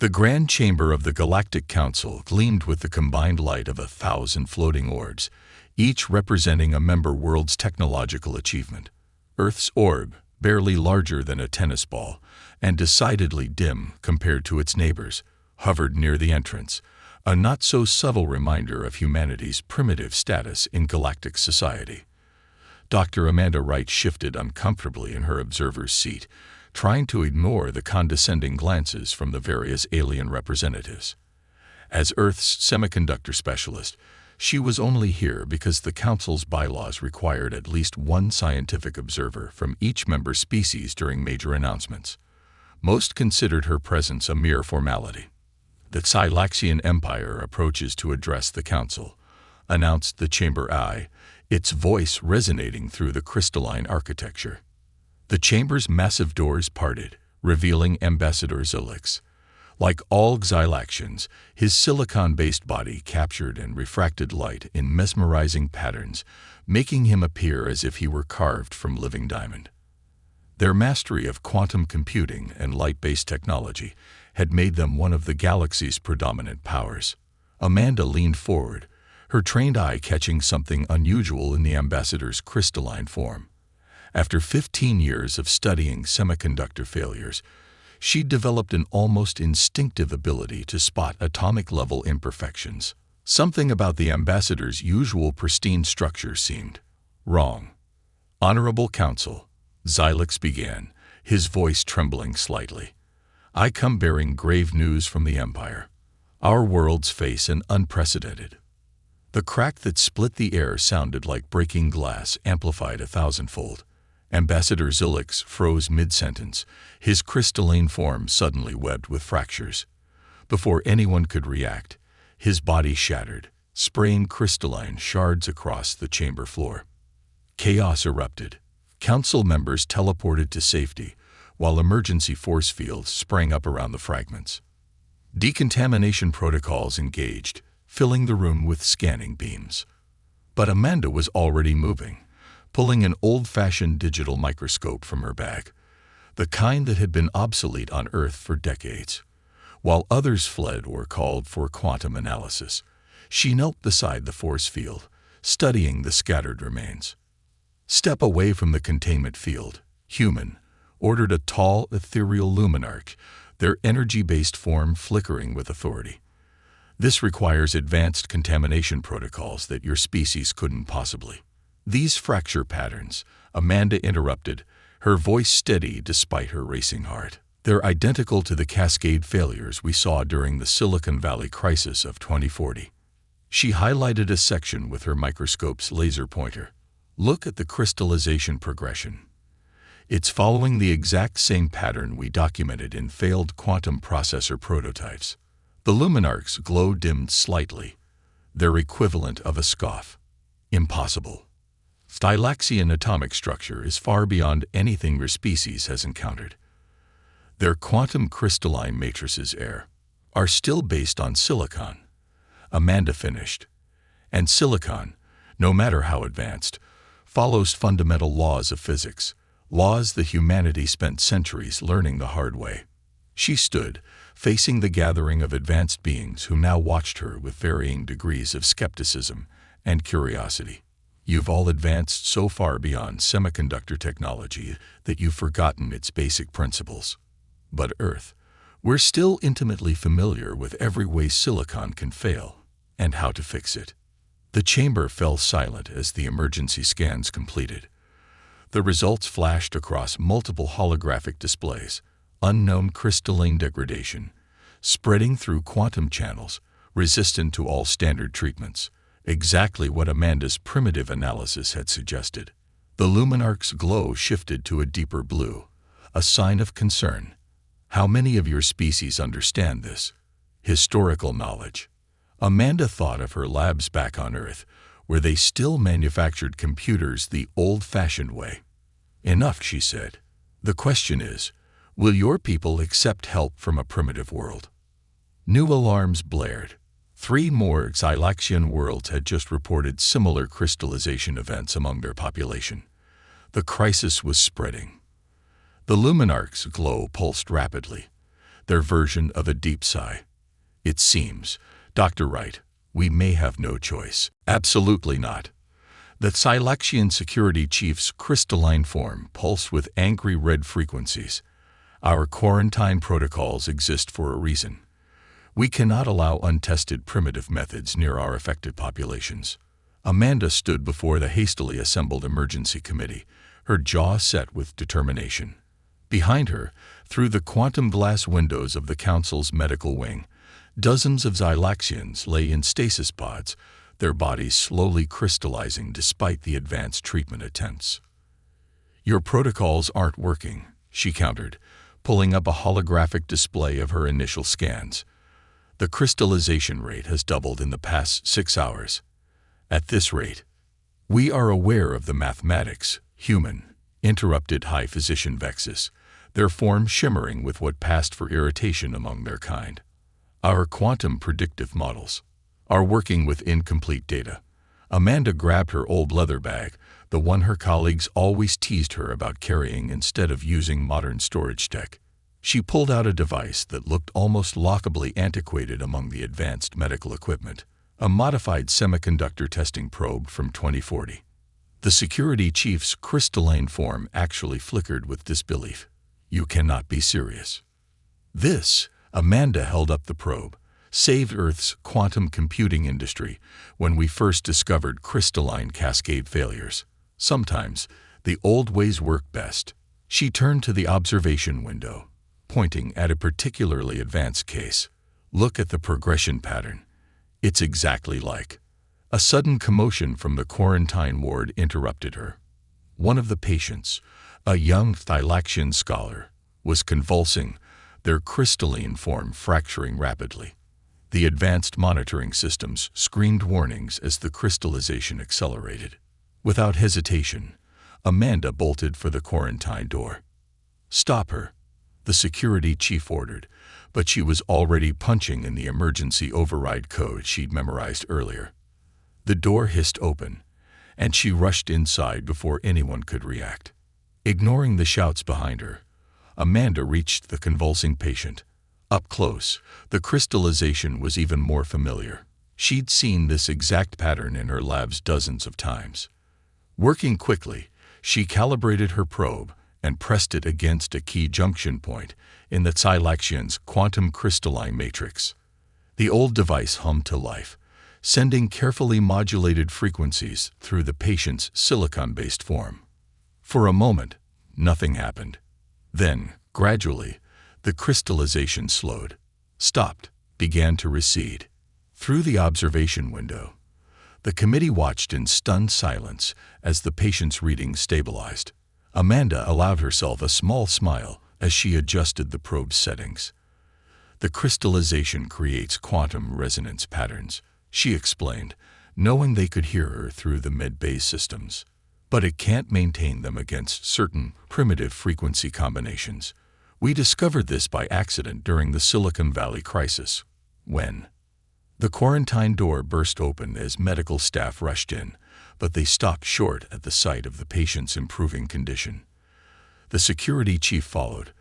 The grand chamber of the Galactic Council gleamed with the combined light of 1,000 floating orbs, each representing a member world's technological achievement. Earth's orb, barely larger than a tennis ball, and decidedly dim compared to its neighbors, hovered near the entrance, a not-so-subtle reminder of humanity's primitive status in galactic society. Dr. Amanda Wright shifted uncomfortably in her observer's seat, trying to ignore the condescending glances from the various alien representatives. As Earth's semiconductor specialist, she was only here because the Council's bylaws required at least one scientific observer from each member species during major announcements. Most considered her presence a mere formality. "The Xylaxian Empire approaches to address the Council," announced the Chamber Eye, its voice resonating through the crystalline architecture. The chamber's massive doors parted, revealing Ambassador Xylax. Like all Xylaxians, his silicon-based body captured and refracted light in mesmerizing patterns, making him appear as if he were carved from living diamond. Their mastery of quantum computing and light-based technology had made them one of the galaxy's predominant powers. Amanda leaned forward, her trained eye catching something unusual in the ambassador's crystalline form. After 15 years of studying semiconductor failures, she developed an almost instinctive ability to spot atomic-level imperfections. Something about the ambassador's usual pristine structure seemed wrong. "Honorable Council," Xylax began, his voice trembling slightly. "I come bearing grave news from the Empire. Our worlds face an unprecedented..." The crack that split the air sounded like breaking glass amplified 1,000-fold. Ambassador Xylax froze mid-sentence, his crystalline form suddenly webbed with fractures. Before anyone could react, his body shattered, spraying crystalline shards across the chamber floor. Chaos erupted. Council members teleported to safety, while emergency force fields sprang up around the fragments. Decontamination protocols engaged, filling the room with scanning beams. But Amanda was already moving, pulling an old-fashioned digital microscope from her bag, the kind that had been obsolete on Earth for decades. While others fled or called for quantum analysis, she knelt beside the force field, studying the scattered remains. "Step away from the containment field, human," ordered a tall, ethereal luminarch, their energy-based form flickering with authority. "This requires advanced contamination protocols that your species couldn't possibly." "These fracture patterns," Amanda interrupted, her voice steady despite her racing heart. "They're identical to the cascade failures we saw during the Silicon Valley crisis of 2040. She highlighted a section with her microscope's laser pointer. "Look at the crystallization progression. It's following the exact same pattern we documented in failed quantum processor prototypes." The luminarch's glow dimmed slightly, their equivalent of a scoff. "Impossible. Xylaxian atomic structure is far beyond anything your species has encountered. Their quantum crystalline matrices are still based on silicon," Amanda finished. "And silicon, no matter how advanced, follows fundamental laws of physics, laws that humanity spent centuries learning the hard way." She stood, facing the gathering of advanced beings who now watched her with varying degrees of skepticism and curiosity. "You've all advanced so far beyond semiconductor technology that you've forgotten its basic principles. But Earth, we're still intimately familiar with every way silicon can fail, and how to fix it." The chamber fell silent as the emergency scans completed. The results flashed across multiple holographic displays, unknown crystalline degradation, spreading through quantum channels, resistant to all standard treatments. Exactly what Amanda's primitive analysis had suggested. The luminarch's glow shifted to a deeper blue, a sign of concern. "How many of your species understand this historical knowledge?" Amanda thought of her labs back on Earth, where they still manufactured computers the old-fashioned way. "Enough," she said. "The question is, will your people accept help from a primitive world?" New alarms blared. 3 more Xylaxian worlds had just reported similar crystallization events among their population. The crisis was spreading. The luminarch's glow pulsed rapidly, their version of a deep sigh. It seems, Dr. Wright, we may have no choice. Absolutely not. The Xylaxian security chief's crystalline form pulsed with angry red frequencies. Our quarantine protocols exist for a reason. We cannot allow untested primitive methods near our affected populations. Amanda stood before the hastily assembled emergency committee, her jaw set with determination. Behind her, through the quantum glass windows of the council's medical wing, dozens of Xylaxians lay in stasis pods, their bodies slowly crystallizing despite the advanced treatment attempts. "Your protocols aren't working," she countered, pulling up a holographic display of her initial scans. "The crystallization rate has doubled in the past 6 hours. At this rate, we are aware of the mathematics, human," interrupted High Physician Vexus, their form shimmering with what passed for irritation among their kind. "Our quantum predictive models are working with incomplete data." Amanda grabbed her old leather bag, the one her colleagues always teased her about carrying instead of using modern storage tech. She pulled out a device that looked almost laughably antiquated among the advanced medical equipment, a modified semiconductor testing probe from 2040. The security chief's crystalline form actually flickered with disbelief. "You cannot be serious." "This," Amanda held up the probe, "saved Earth's quantum computing industry when we first discovered crystalline cascade failures. Sometimes, the old ways work best." She turned to the observation window, pointing at a particularly advanced case. "Look at the progression pattern. It's exactly like." A sudden commotion from the quarantine ward interrupted her. One of the patients, a young Xylaxian scholar, was convulsing, their crystalline form fracturing rapidly. The advanced monitoring systems screamed warnings as the crystallization accelerated. Without hesitation, Amanda bolted for the quarantine door. "Stop her," the security chief ordered, but she was already punching in the emergency override code she'd memorized earlier. The door hissed open, and she rushed inside before anyone could react. Ignoring the shouts behind her, Amanda reached the convulsing patient. Up close, the crystallization was even more familiar. She'd seen this exact pattern in her labs dozens of times. Working quickly, she calibrated her probe and pressed it against a key junction point in the Xylaxian's quantum crystalline matrix. The old device hummed to life, sending carefully modulated frequencies through the patient's silicon-based form. For a moment, nothing happened. Then, gradually, the crystallization slowed, stopped, began to recede. Through the observation window, the committee watched in stunned silence as the patient's reading stabilized. Amanda allowed herself a small smile as she adjusted the probe's settings. "The crystallization creates quantum resonance patterns," she explained, knowing they could hear her through the mid-base systems. "But it can't maintain them against certain primitive frequency combinations. We discovered this by accident during the Silicon Valley crisis, when..." The quarantine door burst open as medical staff rushed in, but they stopped short at the sight of the patient's improving condition. The security chief followed,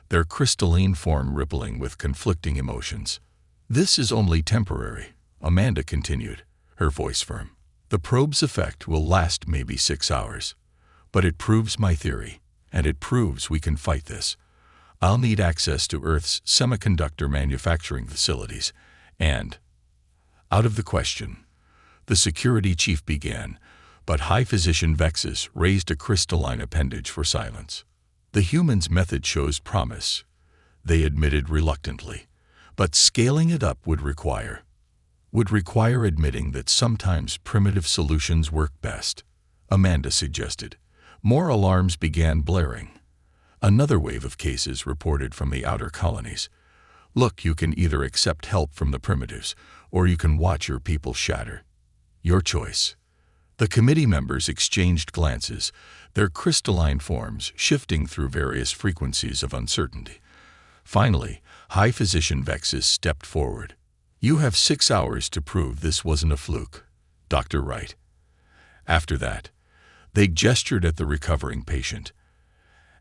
their crystalline form rippling with conflicting emotions. "This is only temporary," Amanda continued, her voice firm. "The probe's effect will last maybe 6 hours. But it proves my theory, and it proves we can fight this. I'll need access to Earth's semiconductor manufacturing facilities, and..." "Out of the question," the security chief began, but High Physician Vexus raised a crystalline appendage for silence. "The human's method shows promise," they admitted reluctantly, "but scaling it up would require admitting that sometimes primitive solutions work best," Amanda suggested. More alarms began blaring. Another wave of cases reported from the outer colonies. "Look, you can either accept help from the primitives, or you can watch your people shatter. Your choice." The committee members exchanged glances, their crystalline forms shifting through various frequencies of uncertainty. Finally, High Physician Vexus stepped forward. "You have 6 hours to prove this wasn't a fluke, Dr. Wright. After that," they gestured at the recovering patient,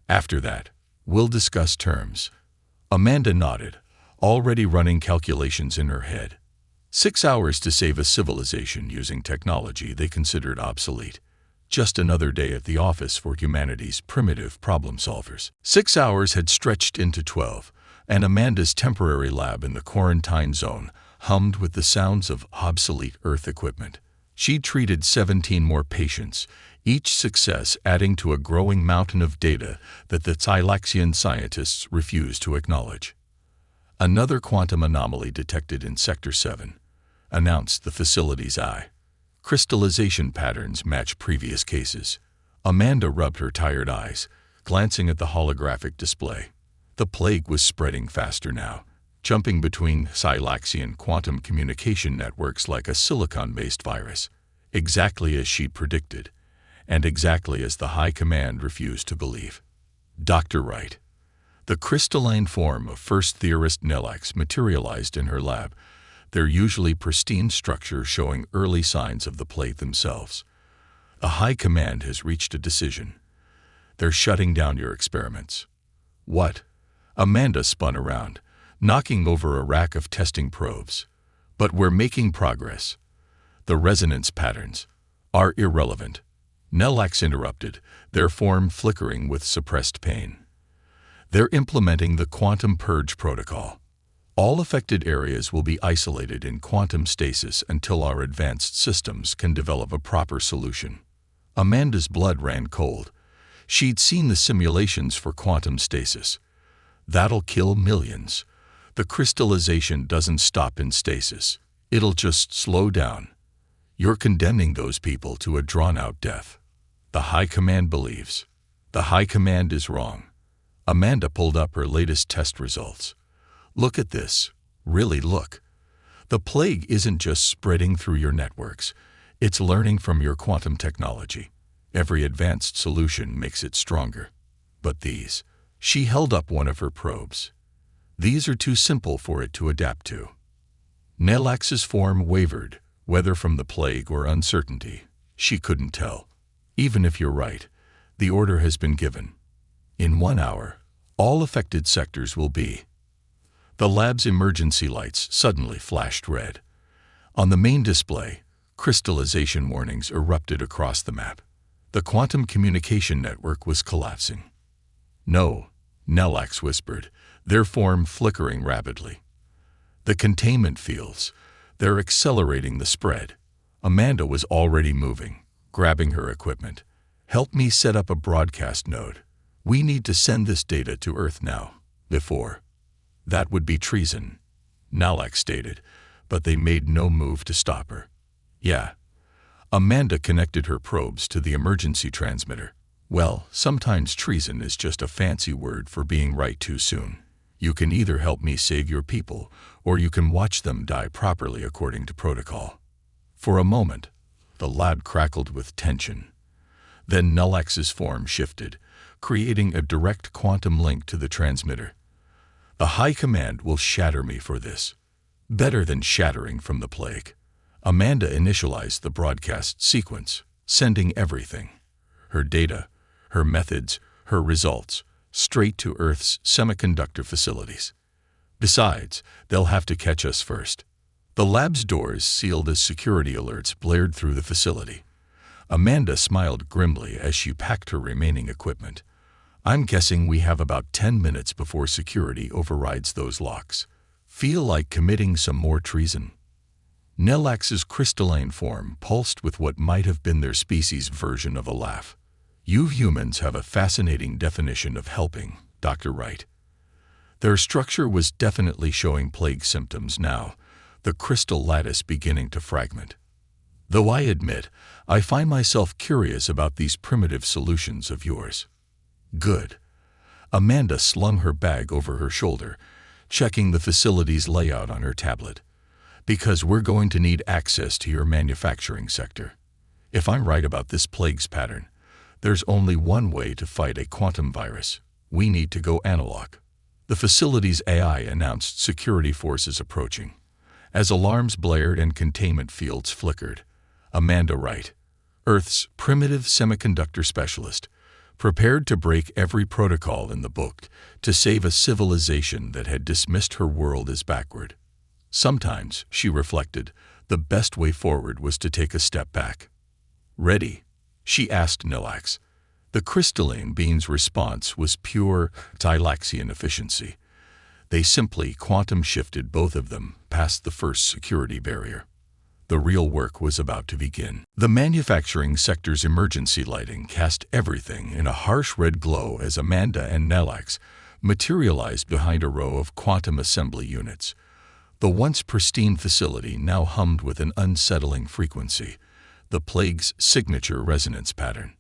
"after that, we'll discuss terms." Amanda nodded, already running calculations in her head. 6 hours to save a civilization using technology they considered obsolete. Just another day at the office for humanity's primitive problem solvers. 6 hours had stretched into 12, and Amanda's temporary lab in the quarantine zone hummed with the sounds of obsolete Earth equipment. She treated 17 more patients, each success adding to a growing mountain of data that the Xylaxian scientists refused to acknowledge. Another quantum anomaly detected in Sector 7, announced the facility's eye. Crystallization patterns match previous cases. Amanda rubbed her tired eyes, glancing at the holographic display. The plague was spreading faster now, jumping between Xylaxian quantum communication networks like a silicon-based virus, exactly as she'd predicted, and exactly as the High Command refused to believe. Dr. Wright. The crystalline form of first theorist Nelax materialized in her lab, their usually pristine structure showing early signs of the plague themselves. The High Command has reached a decision. They're shutting down your experiments. What? Amanda spun around, knocking over a rack of testing probes. But we're making progress. The resonance patterns are irrelevant. Nelax interrupted, their form flickering with suppressed pain. They're implementing the quantum purge protocol. All affected areas will be isolated in quantum stasis until our advanced systems can develop a proper solution. Amanda's blood ran cold. She'd seen the simulations for quantum stasis. That'll kill millions. The crystallization doesn't stop in stasis. It'll just slow down. You're condemning those people to a drawn-out death. The High Command believes. The High Command is wrong. Amanda pulled up her latest test results. Look at this. Really look. The plague isn't just spreading through your networks. It's learning from your quantum technology. Every advanced solution makes it stronger. But these. She held up one of her probes. These are too simple for it to adapt to. Nelax's form wavered, whether from the plague or uncertainty. She couldn't tell. Even if you're right, the order has been given. In 1 hour, all affected sectors will be. The lab's emergency lights suddenly flashed red. On the main display, crystallization warnings erupted across the map. The quantum communication network was collapsing. No, Nelax whispered, their form flickering rapidly. The containment fields, they're accelerating the spread. Amanda was already moving, grabbing her equipment. Help me set up a broadcast node. We need to send this data to Earth now, before. That would be treason, Nelax stated, but they made no move to stop her. Yeah. Amanda connected her probes to the emergency transmitter. Well, sometimes treason is just a fancy word for being right too soon. You can either help me save your people, or you can watch them die properly according to protocol. For a moment, the lab crackled with tension. Then Nelax's form shifted, creating a direct quantum link to the transmitter. The High Command will shatter me for this. Better than shattering from the plague. Amanda initialized the broadcast sequence, sending everything. Her data, her methods, her results, straight to Earth's semiconductor facilities. Besides, they'll have to catch us first. The lab's doors sealed as security alerts blared through the facility. Amanda smiled grimly as she packed her remaining equipment. I'm guessing we have about 10 minutes before security overrides those locks. Feel like committing some more treason? Nelax's crystalline form pulsed with what might have been their species' version of a laugh. You humans have a fascinating definition of helping, Dr. Wright. Their structure was definitely showing plague symptoms now, the crystal lattice beginning to fragment. Though I admit, I find myself curious about these primitive solutions of yours. Good. Amanda slung her bag over her shoulder, checking the facility's layout on her tablet. Because we're going to need access to your manufacturing sector. If I'm right about this plague's pattern, there's only one way to fight a quantum virus. We need to go analog. The facility's AI announced security forces approaching. As alarms blared and containment fields flickered, Amanda Wright, Earth's primitive semiconductor specialist, prepared to break every protocol in the book to save a civilization that had dismissed her world as backward. Sometimes, she reflected, the best way forward was to take a step back. "Ready?" she asked Xylax. The crystalline being's response was pure Xylaxian efficiency. They simply quantum-shifted both of them past the first security barrier. The real work was about to begin. The manufacturing sector's emergency lighting cast everything in a harsh red glow as Amanda and Xylax materialized behind a row of quantum assembly units. The once pristine facility now hummed with an unsettling frequency, the plague's signature resonance pattern.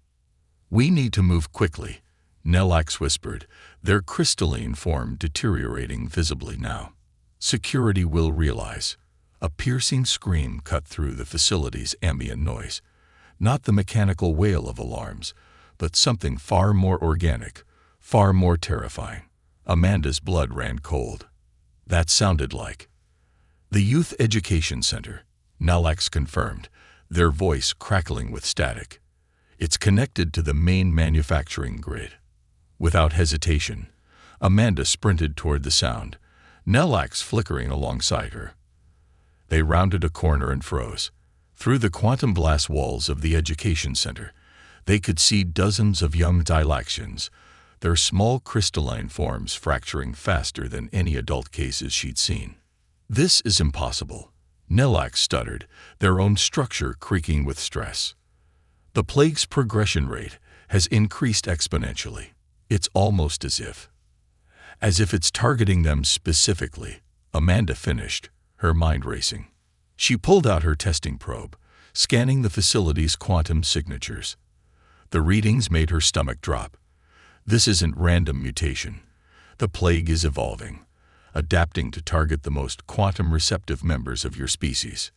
"We need to move quickly," Xylax whispered, their crystalline form deteriorating visibly now. "Security will realize." A piercing scream cut through the facility's ambient noise. Not the mechanical wail of alarms, but something far more organic, far more terrifying. Amanda's blood ran cold. That sounded like the Youth Education Center, Xylax confirmed, their voice crackling with static. "It's connected to the main manufacturing grid." Without hesitation, Amanda sprinted toward the sound, Xylax flickering alongside her. They rounded a corner and froze. Through the quantum glass walls of the education center, they could see dozens of young Xylaxians, their small crystalline forms fracturing faster than any adult cases she'd seen. "This is impossible," Xylax stuttered, their own structure creaking with stress. "The plague's progression rate has increased exponentially. It's almost as if it's targeting them specifically," Amanda finished, her mind racing. She pulled out her testing probe, scanning the facility's quantum signatures. The readings made her stomach drop. This isn't random mutation. The plague is evolving, adapting to target the most quantum-receptive members of your species.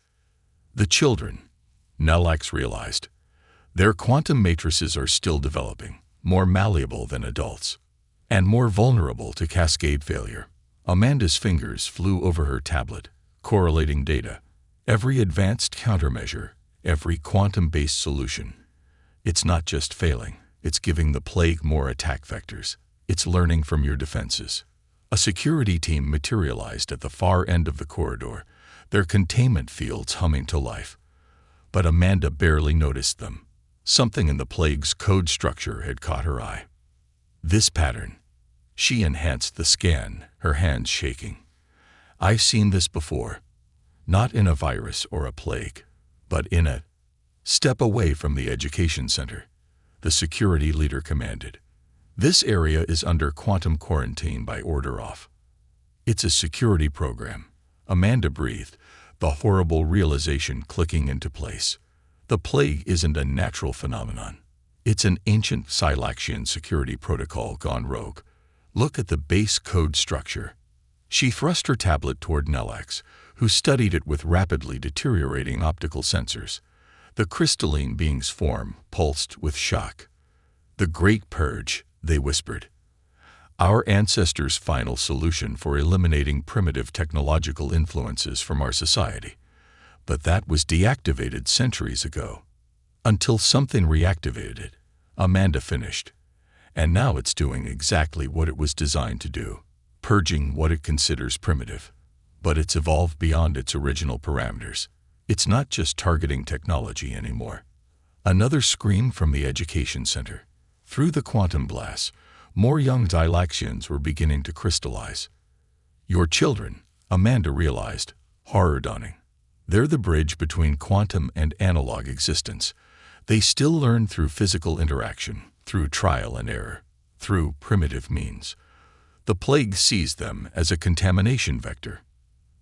The children, Xylax realized. Their quantum matrices are still developing, more malleable than adults, and more vulnerable to cascade failure. Amanda's fingers flew over her tablet, correlating data. Every advanced countermeasure, every quantum-based solution. It's not just failing, it's giving the plague more attack vectors. It's learning from your defenses. A security team materialized at the far end of the corridor, their containment fields humming to life. But Amanda barely noticed them. Something in the plague's code structure had caught her eye. This pattern. She enhanced the scan, her hands shaking. "I've seen this before. Not in a virus or a plague, but in a..." "Step away from the education center," the security leader commanded. "This area is under quantum quarantine by order off." "It's a security program," Amanda breathed, the horrible realization clicking into place. The plague isn't a natural phenomenon. It's an ancient Xylaxian security protocol gone rogue. Look at the base code structure. She thrust her tablet toward Xylax, who studied it with rapidly deteriorating optical sensors. The crystalline being's form pulsed with shock. "The Great Purge," they whispered. "Our ancestors' final solution for eliminating primitive technological influences from our society. But that was deactivated centuries ago." "Until something reactivated it," Amanda finished. "And now it's doing exactly what it was designed to do, purging what it considers primitive. But it's evolved beyond its original parameters. It's not just targeting technology anymore." Another scream from the education center. Through the quantum glass, more young Xylaxians were beginning to crystallize. "Your children," Amanda realized, horror dawning. "They're the bridge between quantum and analog existence. They still learn through physical interaction, through trial and error, through primitive means. The plague sees them as a contamination vector."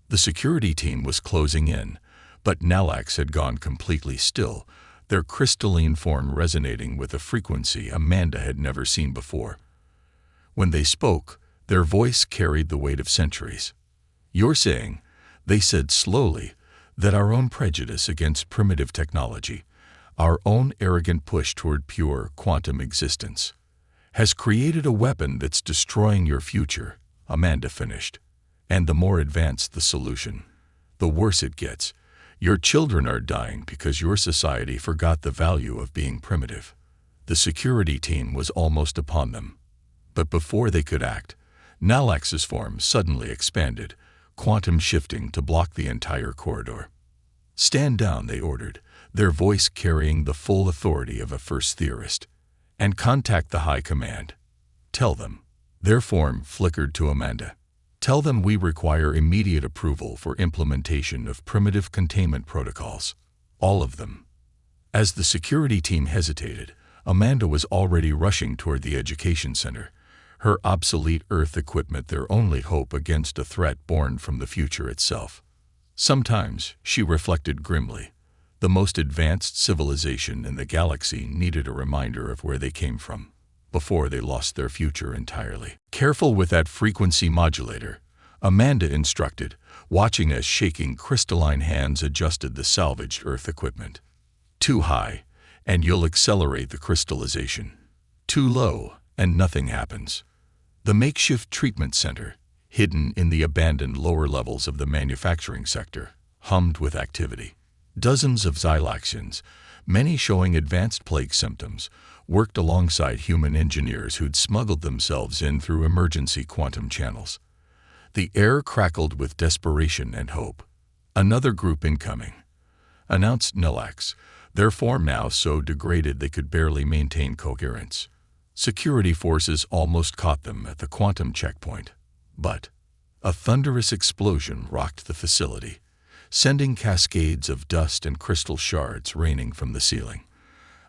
The security team was closing in, but Xylax had gone completely still, their crystalline form resonating with a frequency Amanda had never seen before. When they spoke, their voice carried the weight of centuries. "You're saying," they said slowly, "that our own prejudice against primitive technology, our own arrogant push toward pure quantum existence, has created a weapon that's destroying your future," Amanda finished. "And the more advanced the solution, the worse it gets. Your children are dying because your society forgot the value of being primitive." The security team was almost upon them. But before they could act, Xylaxian's form suddenly expanded, quantum shifting to block the entire corridor. "Stand down," they ordered, their voice carrying the full authority of a first theorist. "And contact the High Command. Tell them." Their form flickered to Amanda. "Tell them we require immediate approval for implementation of primitive containment protocols. All of them." As the security team hesitated, Amanda was already rushing toward the education center, her obsolete Earth equipment their only hope against a threat born from the future itself. Sometimes, she reflected grimly, the most advanced civilization in the galaxy needed a reminder of where they came from, before they lost their future entirely. "Careful with that frequency modulator," Amanda instructed, watching as shaking crystalline hands adjusted the salvaged Earth equipment. "Too high, and you'll accelerate the crystallization. Too low, and nothing happens." The makeshift treatment center, hidden in the abandoned lower levels of the manufacturing sector, hummed with activity. Dozens of Xylaxians, many showing advanced plague symptoms, worked alongside human engineers who'd smuggled themselves in through emergency quantum channels. The air crackled with desperation and hope. "Another group incoming," announced Xylax, their form now so degraded they could barely maintain coherence. Security forces almost caught them at the quantum checkpoint. But a thunderous explosion rocked the facility, sending cascades of dust and crystal shards raining from the ceiling.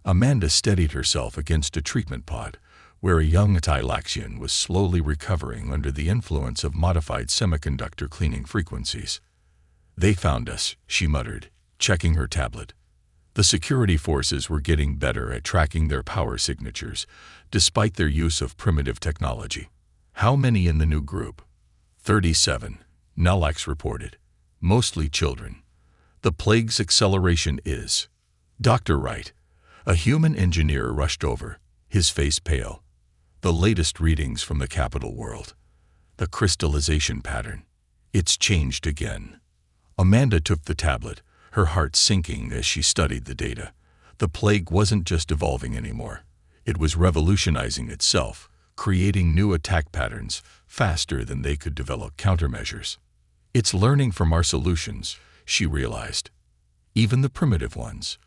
Amanda steadied herself against a treatment pod, where a young Xylaxian was slowly recovering under the influence of modified semiconductor cleaning frequencies. "They found us," she muttered, checking her tablet. The security forces were getting better at tracking their power signatures, despite their use of primitive technology. "How many in the new group?" 37, Xylax reported. "Mostly children. The plague's acceleration is—" "Dr. Wright." A human engineer rushed over, his face pale. "The latest readings from the capital world. The crystallization pattern. It's changed again." Amanda took the tablet, her heart sinking as she studied the data. The plague wasn't just evolving anymore. It was revolutionizing itself, creating new attack patterns faster than they could develop countermeasures. "It's learning from our solutions," she realized. "Even the primitive ones.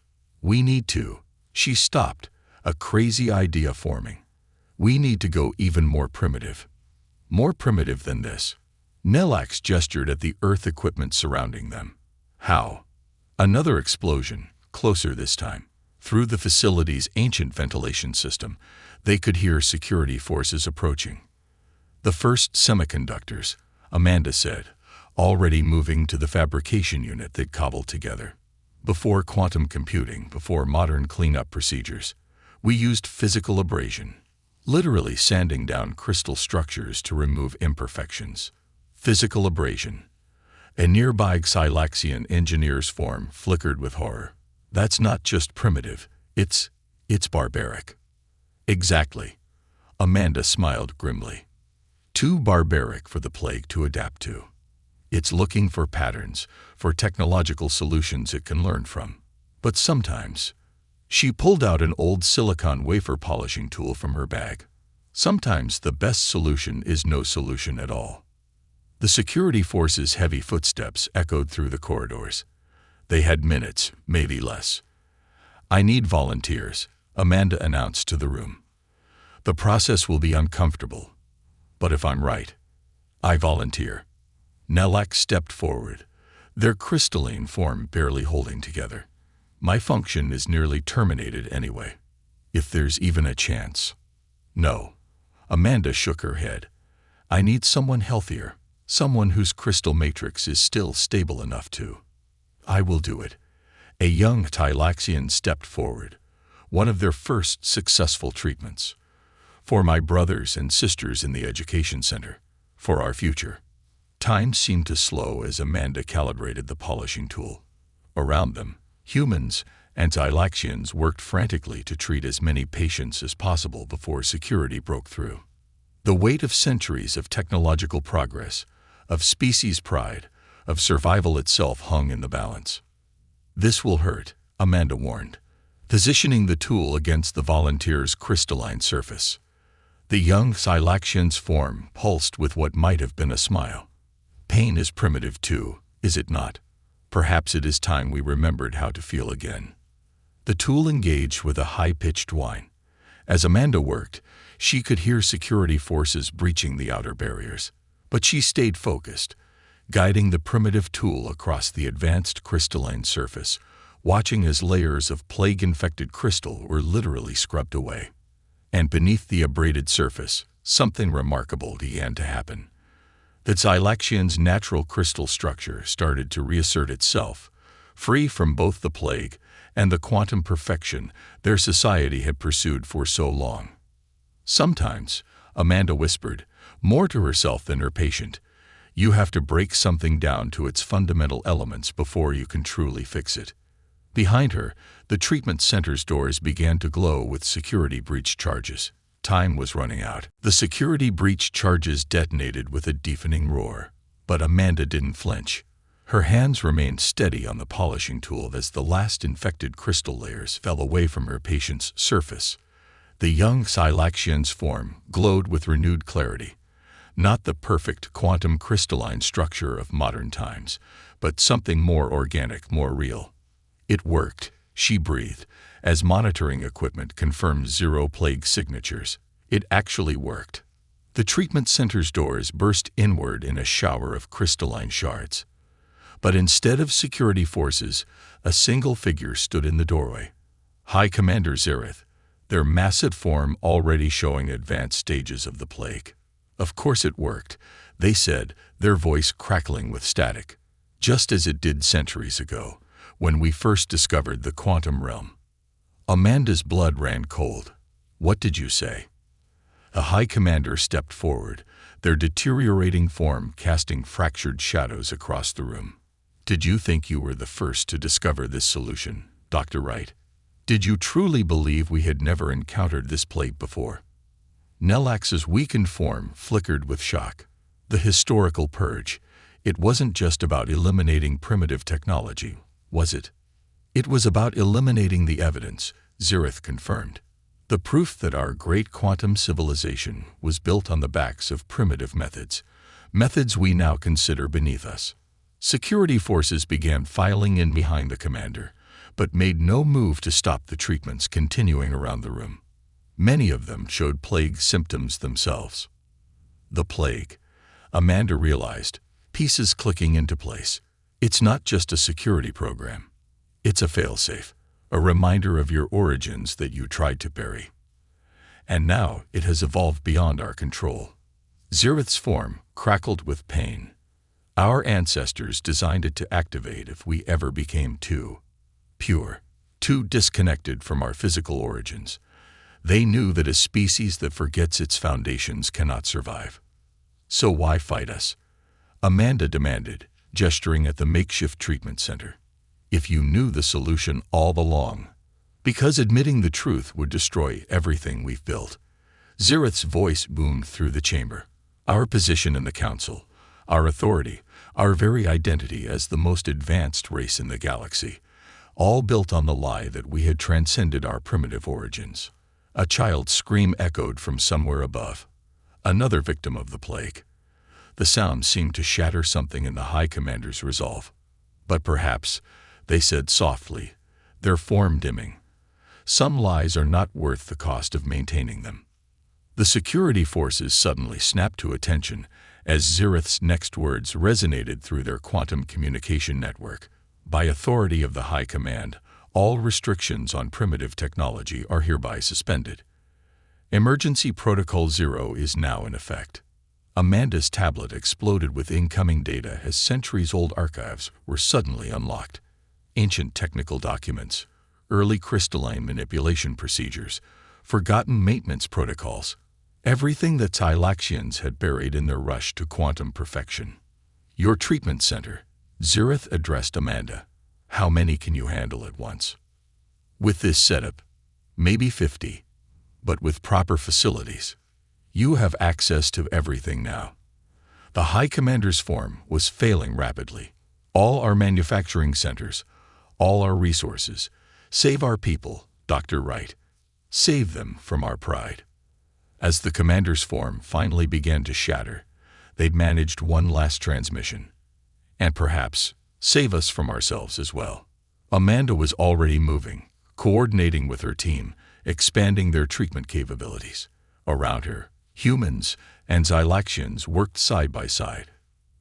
We need to—" She stopped, a crazy idea forming. "We need to go even more primitive. More primitive than this." Xylax gestured at the Earth equipment surrounding them. "How?" Another explosion, closer this time. Through the facility's ancient ventilation system, they could hear security forces approaching. "The first semiconductors," Amanda said, already moving to the fabrication unit they'd cobbled together. "Before quantum computing, before modern cleanup procedures, we used physical abrasion, literally sanding down crystal structures to remove imperfections. Physical abrasion." A nearby Xylaxian engineer's form flickered with horror. "That's not just primitive, it's barbaric." "Exactly." Amanda smiled grimly. "Too barbaric for the plague to adapt to. It's looking for patterns, for technological solutions it can learn from. But sometimes—" She pulled out an old silicon wafer polishing tool from her bag. "Sometimes the best solution is no solution at all." The security forces' heavy footsteps echoed through the corridors. They had minutes, maybe less. "I need volunteers," Amanda announced to the room. "The process will be uncomfortable. But if I'm right, I volunteer." Xylax stepped forward, their crystalline form barely holding together. "My function is nearly terminated anyway. If there's even a chance." "No." Amanda shook her head. "I need someone healthier. Someone whose crystal matrix is still stable enough to—" "I will do it." A young Xylaxian stepped forward, one of their first successful treatments. "For my brothers and sisters in the education center. For our future." Time seemed to slow as Amanda calibrated the polishing tool. Around them, humans and Xylaxians worked frantically to treat as many patients as possible before security broke through. The weight of centuries of technological progress, of species pride, of survival itself hung in the balance. "This will hurt," Amanda warned. positioning the tool against the volunteer's crystalline surface. The young Xylaxian's form pulsed with what might have been a smile. Pain is primitive too, is it not? Perhaps it is time we remembered how to feel again. The tool engaged with a high-pitched whine. As Amanda worked, she could hear security forces breaching the outer barriers. But she stayed focused, guiding the primitive tool across the advanced crystalline surface, watching as layers of plague-infected crystal were literally scrubbed away. And beneath the abraded surface, something remarkable began to happen. The Xylaxian's natural crystal structure started to reassert itself, free from both the plague and the quantum perfection their society had pursued for so long. Sometimes, Amanda whispered, more to herself than her patient, you have to break something down to its fundamental elements before you can truly fix it. Behind her, the treatment center's doors began to glow with security breach charges. Time was running out. The security breach charges detonated with a deafening roar. But Amanda didn't flinch. Her hands remained steady on the polishing tool as the last infected crystal layers fell away from her patient's surface. The young Xylaxian's form glowed with renewed clarity. Not the perfect quantum crystalline structure of modern times, but something more organic, more real. It worked, she breathed, as monitoring equipment confirmed zero plague signatures. It actually worked. The treatment center's doors burst inward in a shower of crystalline shards. But instead of security forces, a single figure stood in the doorway. High Commander Xylax, their massive form already showing advanced stages of the plague. Of course it worked, they said, their voice crackling with static. Just as it did centuries ago, when we first discovered the quantum realm. Amanda's blood ran cold. What did you say? A High Commander stepped forward, their deteriorating form casting fractured shadows across the room. Did you think you were the first to discover this solution, Dr. Wright? Did you truly believe we had never encountered this plague before? Nelax's weakened form flickered with shock. The historical purge. It wasn't just about eliminating primitive technology, was it? It was about eliminating the evidence, Xylax confirmed. The proof that our great quantum civilization was built on the backs of primitive methods, methods we now consider beneath us. Security forces began filing in behind the commander, but made no move to stop the treatments continuing around the room. Many of them showed plague symptoms themselves. The plague, Amanda realized, pieces clicking into place. It's not just a security program. It's a failsafe, a reminder of your origins that you tried to bury. And now it has evolved beyond our control. Xylax's form crackled with pain. Our ancestors designed it to activate if we ever became too pure, too disconnected from our physical origins. They knew that a species that forgets its foundations cannot survive. So why fight us? Amanda demanded, gesturing at the makeshift treatment center. If you knew the solution all along, because admitting the truth would destroy everything we've built. Xylax's voice boomed through the chamber. Our position in the council, our authority, our very identity as the most advanced race in the galaxy, all built on the lie that we had transcended our primitive origins. A child's scream echoed from somewhere above. Another victim of the plague. The sound seemed to shatter something in the High Commander's resolve. But perhaps, they said softly, their form dimming. Some lies are not worth the cost of maintaining them. The security forces suddenly snapped to attention as Xylax's next words resonated through their quantum communication network. By authority of the High Command, all restrictions on primitive technology are hereby suspended. Emergency Protocol 0 is now in effect. Amanda's tablet exploded with incoming data as centuries-old archives were suddenly unlocked. Ancient technical documents, early crystalline manipulation procedures, forgotten maintenance protocols, everything that Xylaxians had buried in their rush to quantum perfection. Your treatment center, Xylax addressed Amanda. How many can you handle at once? With this setup, maybe 50, but with proper facilities. You have access to everything now. The High Commander's form was failing rapidly. All our manufacturing centers, all our resources, save our people, Dr. Wright. Save them from our pride. As the commander's form finally began to shatter, they'd managed one last transmission. And perhaps save us from ourselves as well. Amanda was already moving, coordinating with her team, expanding their treatment capabilities. Around her, humans and Xylaxians worked side by side.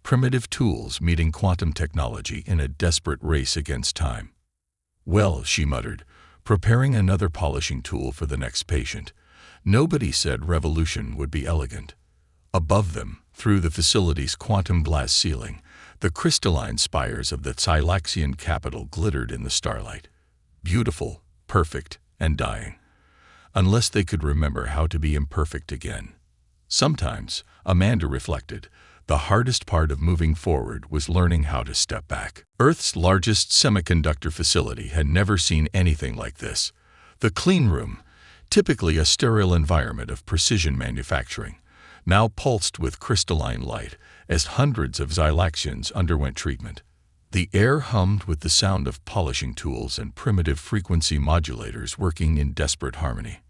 Primitive tools meeting quantum technology in a desperate race against time. Well, she muttered, preparing another polishing tool for the next patient. Nobody said revolution would be elegant. Above them, through the facility's quantum glass ceiling, the crystalline spires of the Xylaxian capital glittered in the starlight. Beautiful, perfect, and dying. Unless they could remember how to be imperfect again. Sometimes, Amanda reflected, the hardest part of moving forward was learning how to step back. Earth's largest semiconductor facility had never seen anything like this. The clean room, typically a sterile environment of precision manufacturing, now pulsed with crystalline light as hundreds of Xylaxians underwent treatment. The air hummed with the sound of polishing tools and primitive frequency modulators working in desperate harmony.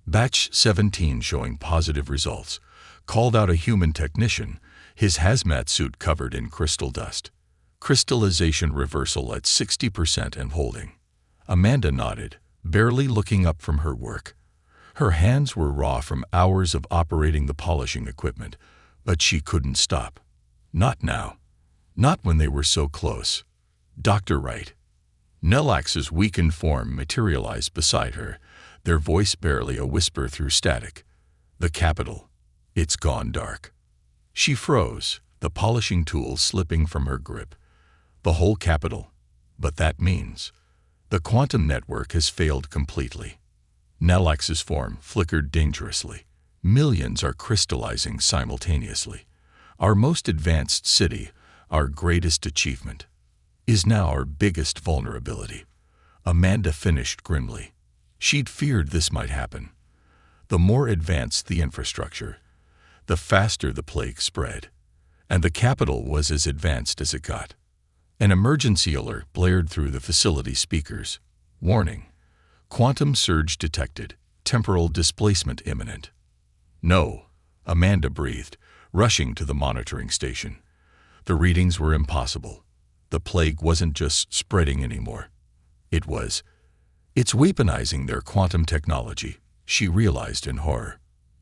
Batch 17, showing positive results, called out a human technician, his hazmat suit covered in crystal dust. Crystallization reversal at 60% and holding. Amanda nodded, barely looking up from her work. Her hands were raw from hours of operating the polishing equipment, but she couldn't stop. Not now. Not when they were so close. Dr. Wright. Nelax's weakened form materialized beside her, their voice barely a whisper through static. The capital. It's gone dark. She froze, the polishing tool slipping from her grip. The whole capital. But that means the quantum network has failed completely. Nelax's form flickered dangerously. Millions are crystallizing simultaneously. Our most advanced city, our greatest achievement, is now our biggest vulnerability. Amanda finished grimly. She'd feared this might happen. The more advanced the infrastructure, the faster the plague spread. And the capital was as advanced as it got. An emergency alert blared through the facility speakers. Warning. Quantum surge detected. Temporal displacement imminent. No, Amanda breathed, rushing to the monitoring station. The readings were impossible. The plague wasn't just spreading anymore. It's weaponizing their quantum technology, she realized in horror.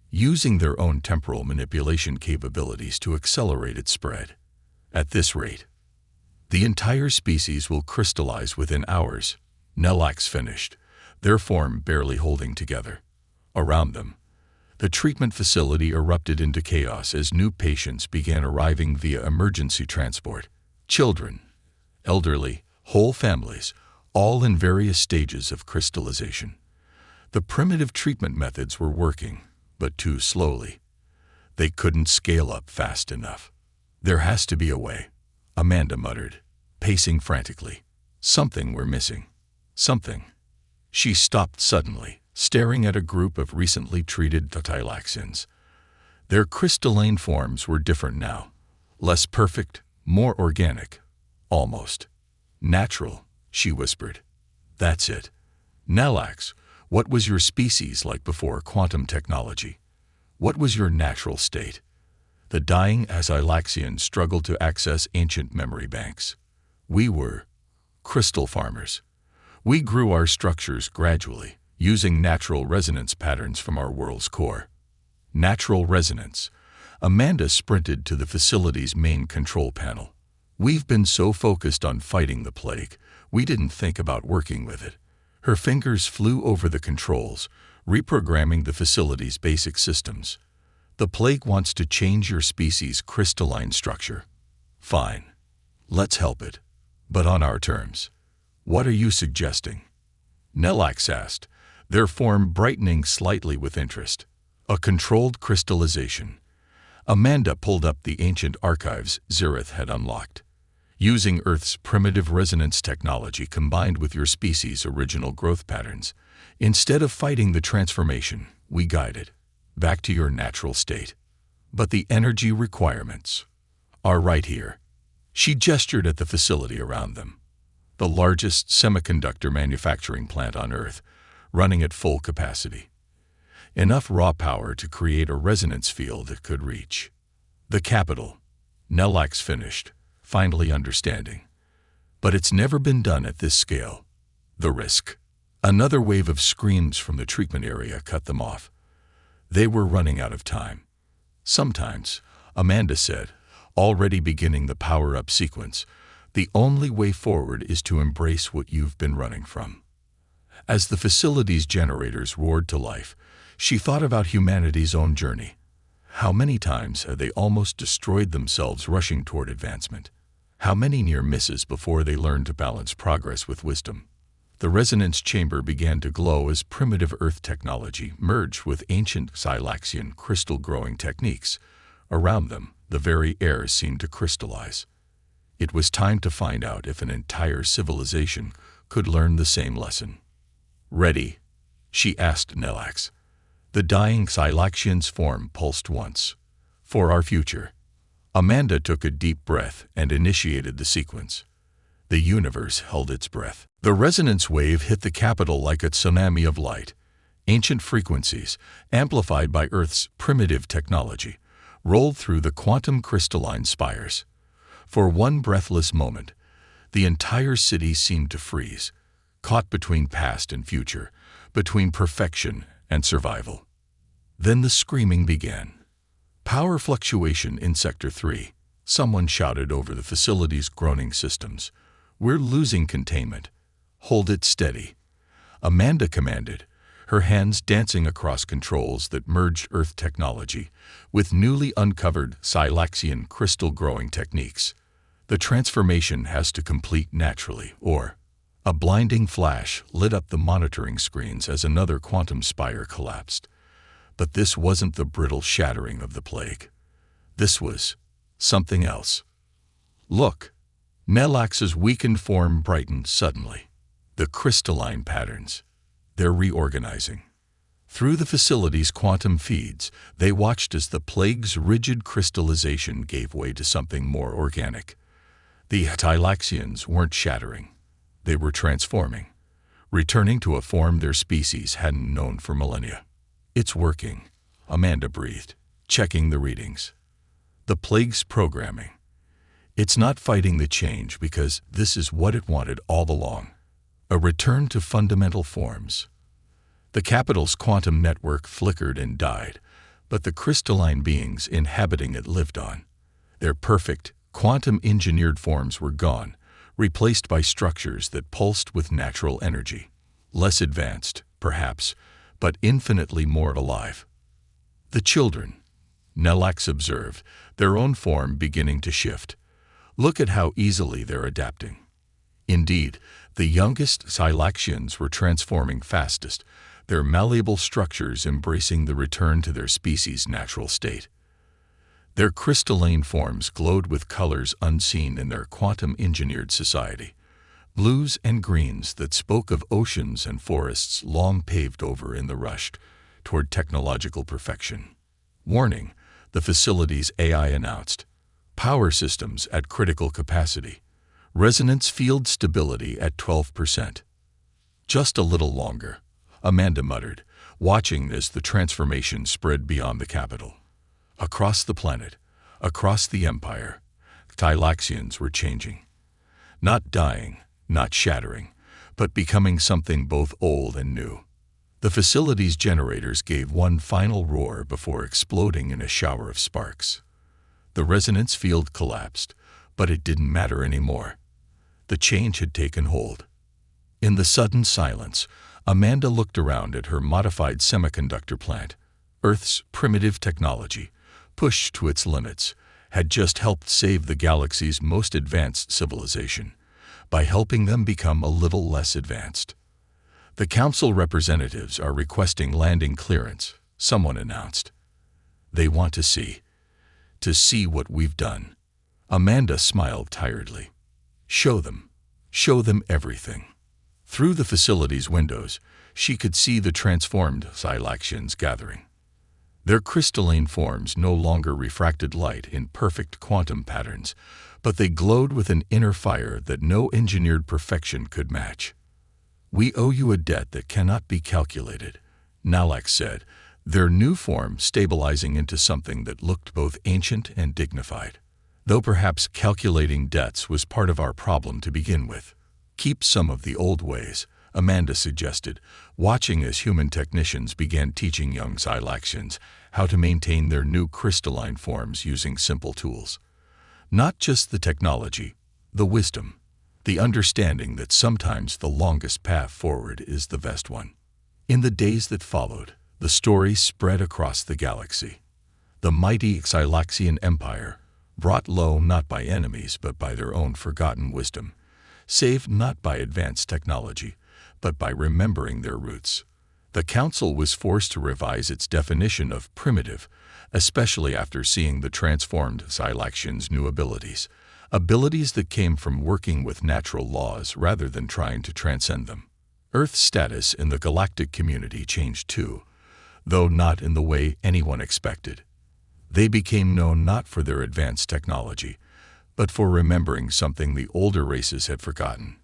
Using their own temporal manipulation capabilities to accelerate its spread. At this rate, the entire species will crystallize within hours. Nelax finished, their form barely holding together. Around them, the treatment facility erupted into chaos as new patients began arriving via emergency transport. Children, elderly, whole families, all in various stages of crystallization. The primitive treatment methods were working, but too slowly. They couldn't scale up fast enough. There has to be a way, Amanda muttered, pacing frantically. Something we're missing. Something. She stopped suddenly, staring at a group of recently treated Xylaxians. Their crystalline forms were different now. Less perfect, more organic. Almost. Natural, she whispered. That's it. Nelax, what was your species like before quantum technology? What was your natural state? The dying Xylaxians struggled to access ancient memory banks. We were crystal farmers. We grew our structures gradually, using natural resonance patterns from our world's core. Natural resonance. Amanda sprinted to the facility's main control panel. We've been so focused on fighting the plague, we didn't think about working with it. Her fingers flew over the controls, reprogramming the facility's basic systems. The plague wants to change your species' crystalline structure. Fine. Let's help it. But on our terms. What are you suggesting? Nelax asked, their form brightening slightly with interest. A controlled crystallization. Amanda pulled up the ancient archives Xyrith had unlocked. Using Earth's primitive resonance technology combined with your species' original growth patterns, instead of fighting the transformation, we guide it back to your natural state. But the energy requirements are right here. She gestured at the facility around them. The largest semiconductor manufacturing plant on Earth, running at full capacity. Enough raw power to create a resonance field it could reach. The capital. Nelax finished, finally understanding. But it's never been done at this scale. The risk. Another wave of screams from the treatment area cut them off. They were running out of time. Sometimes, Amanda said, already beginning the power-up sequence, the only way forward is to embrace what you've been running from. As the facility's generators roared to life, she thought about humanity's own journey. How many times had they almost destroyed themselves rushing toward advancement? How many near misses before they learned to balance progress with wisdom? The resonance chamber began to glow as primitive Earth technology merged with ancient Xylaxian crystal-growing techniques. Around them, the very air seemed to crystallize. It was time to find out if an entire civilization could learn the same lesson. "Ready?" she asked Nelax. The dying Xylaxian's form pulsed once. "For our future." Amanda took a deep breath and initiated the sequence. The universe held its breath. The resonance wave hit the capital like a tsunami of light. Ancient frequencies, amplified by Earth's primitive technology, rolled through the quantum crystalline spires. For one breathless moment, the entire city seemed to freeze, caught between past and future, between perfection and survival. Then the screaming began. "Power fluctuation in Sector 3, someone shouted over the facility's groaning systems. "We're losing containment. Hold it steady." Amanda commanded, her hands dancing across controls that merged Earth technology with newly uncovered Xylaxian crystal-growing techniques. The transformation has to complete naturally, or... A blinding flash lit up the monitoring screens as another quantum spire collapsed. But this wasn't the brittle shattering of the plague. This was something else. "Look!" Nelax's weakened form brightened suddenly. The crystalline patterns. They're reorganizing. Through the facility's quantum feeds, they watched as the plague's rigid crystallization gave way to something more organic. The Xylaxians weren't shattering. They were transforming, returning to a form their species hadn't known for millennia. "It's working," Amanda breathed, checking the readings. The plague's programming. It's not fighting the change because this is what it wanted all along. A return to fundamental forms. The capital's quantum network flickered and died, but the crystalline beings inhabiting it lived on. Their perfect, quantum-engineered forms were gone, replaced by structures that pulsed with natural energy. Less advanced, perhaps, but infinitely more alive. The children, Nelax observed, their own form beginning to shift. Look at how easily they're adapting. Indeed, the youngest Xylaxians were transforming fastest, their malleable structures embracing the return to their species' natural state. Their crystalline forms glowed with colors unseen in their quantum-engineered society, blues and greens that spoke of oceans and forests long paved over in the rush toward technological perfection. "Warning," the facility's AI announced. "Power systems at critical capacity. Resonance field stability at 12%. "Just a little longer," Amanda muttered, watching as the transformation spread beyond the capital. Across the planet, across the empire, Xylaxians were changing. Not dying, not shattering, but becoming something both old and new. The facility's generators gave one final roar before exploding in a shower of sparks. The resonance field collapsed, but it didn't matter anymore. The change had taken hold. In the sudden silence, Amanda looked around at her modified semiconductor plant. Earth's primitive technology, pushed to its limits, had just helped save the galaxy's most advanced civilization by helping them become a little less advanced. "The council representatives are requesting landing clearance," someone announced. "They want to see what we've done." Amanda smiled tiredly. Show them everything." Through the facility's windows, she could see the transformed Xylaxians gathering. Their crystalline forms no longer refracted light in perfect quantum patterns, but they glowed with an inner fire that no engineered perfection could match. "We owe you a debt that cannot be calculated," Nalax said, their new form stabilizing into something that looked both ancient and dignified. "Though perhaps calculating debts was part of our problem to begin with. Keep some of the old ways," Amanda suggested, watching as human technicians began teaching young Xylaxians how to maintain their new crystalline forms using simple tools. Not just the technology, the wisdom, the understanding that sometimes the longest path forward is the best one. In the days that followed, the story spread across the galaxy. The mighty Xylaxian Empire, brought low not by enemies but by their own forgotten wisdom, saved not by advanced technology, but by remembering their roots. The Council was forced to revise its definition of primitive, especially after seeing the transformed Xylaxians' new abilities that came from working with natural laws rather than trying to transcend them. Earth's status in the galactic community changed too, though not in the way anyone expected. They became known not for their advanced technology, but for remembering something the older races had forgotten: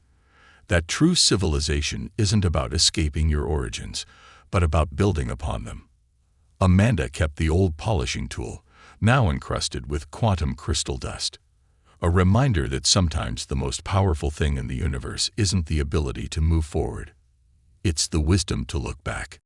that true civilization isn't about escaping your origins, but about building upon them. Amanda kept the old polishing tool, now encrusted with quantum crystal dust. A reminder that sometimes the most powerful thing in the universe isn't the ability to move forward. It's the wisdom to look back.